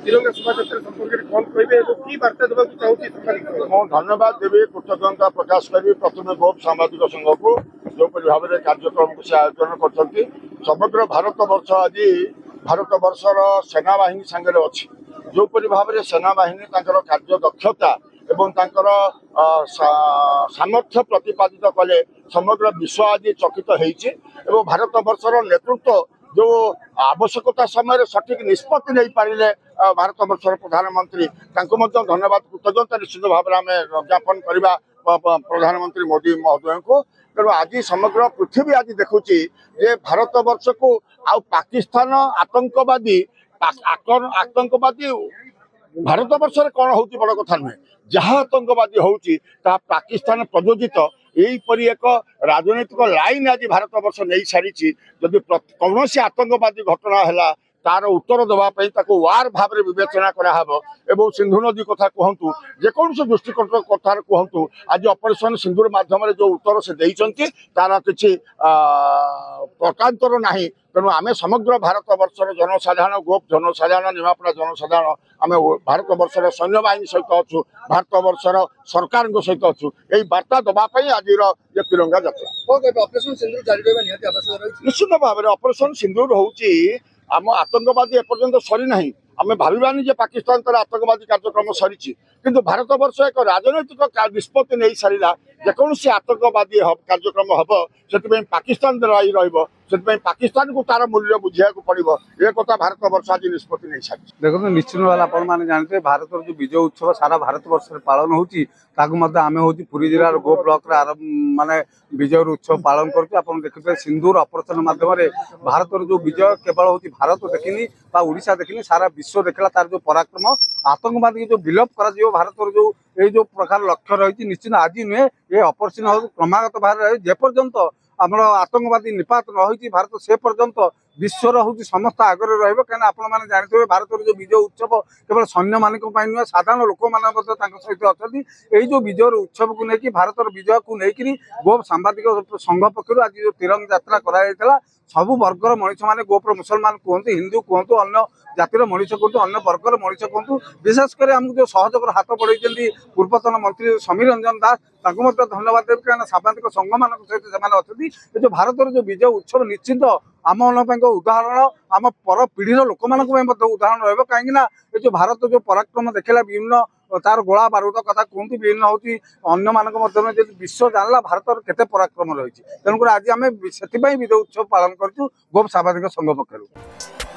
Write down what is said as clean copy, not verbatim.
तिरंगा शोभायात्रा संपर्क कौन कहे कि वार्ता देवा चाहिए ମୁଁ ଧନ୍ୟବାଦ ଦେବି କୃତଜ୍ଞତା ପ୍ରକାଶ କରି ପ୍ରଥମେ ଗୋପ ସାମ୍ବାଦିକ ସଂଘକୁ ଯେଉଁପରି ଭାବରେ କାର୍ଯ୍ୟକ୍ରମକୁ ସେ ଆୟୋଜନ କରିଛନ୍ତି। ସମଗ୍ର ଭାରତ ବର୍ଷ ଆଜି ଭାରତ ବର୍ଷର ସେନାବାହିନୀ ସାଙ୍ଗରେ ଅଛି। ଯେଉଁପରି ଭାବରେ ସେନାବାହିନୀ ତାଙ୍କର କାର୍ଯ୍ୟ ଦକ୍ଷତା ଏବଂ ତାଙ୍କର ସାମର୍ଥ୍ୟ ପ୍ରତିପାଦିତ କଲେ ସମଗ୍ର ବିଶ୍ୱ ଆଜି ଚକିତ ହେଇଛି ଏବଂ ଭାରତ ବର୍ଷର ନେତୃତ୍ୱ जो आवश्यकता समय सठिक निष्पत्ति नहीं पारे भारत वर्षर प्रधानमंत्री धन्यवाद कृतज्ञता निश्चित भाव में आम ज्ञापन करवा प्रधानमंत्री मोदी महोदय को। तेणु आज समग्र पृथ्वी आज देखुची जे भारत वर्ष को आउ पाकिस्तान आतंकवादी भारत वर्ष कौन हो बड़ कथा नुहे जहाँ आतंकवादी होची पाकिस्तान प्रयोजित यहीपरि एक राजनैतिक लाइन आज भारत वर्ष नहीं सारी जदि कौन आतंकवादी घटना है तार उत्तर देवाई वार भाव में विवेचना कराव सिंधु नदी कथा कहतु जेकोसी दृष्टिकोण कथा कहतु आज ऑपरेशन सिंधुर माध्यम जो उत्तर से देते तार किसी प्रकांतर ना। तेणु आम समग्र भारत वर्षर जनसाधारण गोप जनसाधारण निमापड़ा जनसाधारण आम भारत वर्षर सैन्य बाहिनी सहित अच्छु भारत वर्षर सरकार सहित अच्छु यही वार्ता देवाई आज तिरंगा यात्रा निश्चित भाव में ऑपरेशन सिंधुर होची आम आतंकवादी एपर्यंत सरी ना आम भावानी जे पाकिस्तान तर आतंकवादी कार्यक्रम सरी किंतु भारत वर्ष एक राजनैतिक निष्पत्ति नहीं सारा जेकोसी आतंकवादी कार्यक्रम हम से पाकिस्तान दायी रही पाकिस्तान को तार मूल्य बुझा पड़ो ये कथा भारत वर्ष आज निष्पत्ति नहीं सारी। देखो निश्चित भाव आपने जानते भारत जो विजय उत्सव सारा भारत वर्ष पालन होती आम हूँ पुरी जिलार गो ब्लक माने विजय उत्सव पालन कर देखते सिंधुर ऑपरेशन माध्यम भारत जो विजय केवल हूँ भारत देखनी ओडिशा देखनी सारा विश्व देखला तार जो पराक्रम आतंकवादी जो विलोप कर भारत जो ये प्रकार लक्ष्य रही निश्चित आज नुहे ये ऑपरेशन क्रमागत भाव रहे जेपर्यंत आमर आतंकवादी निपात न होती भारत से पर्यंत विश्वर हूँ समस्त आगे रही आपने जानते भारत जो विजय उत्सव केवल सैन्य मान नुहे साधारण लोक मैंने सहित अच्छा यही जो विजय उत्सव को लेकिन भारत विजय को लेकिन गोप सांबादिक संघ पक्ष आज जो तिरंगा यात्रा कराइला सबु वर्गर मनीष मैंने गोप्र मुसलमान कहतु हिंदू कहतु अन्य जातिर मनीष कहतु अन्य वर्गर मनीष कहतु विशेषकर आमको जो सहयोग हाथ बढ़ाई पूर्वतन मंत्री समीर रंजन दास धन्यवाद देव कहीं सांबादिक संघ मान सहित अच्छा जो भारत जो विजय उत्सव निश्चित आम मान उदाहरण आम पर पीढ़ीर लोक मान उदाहरण रहा कहीं जो भारत जो पराक्रम देखला विभिन्न तार गोला बारूद कथा कहते विभिन्न हूँ अन्य मान विश्व जानला भारत केते पराक्रम रही तेणुक आज आम से विजय उत्सव पालन करूँ गोप सांबादिक संघ पक्षर।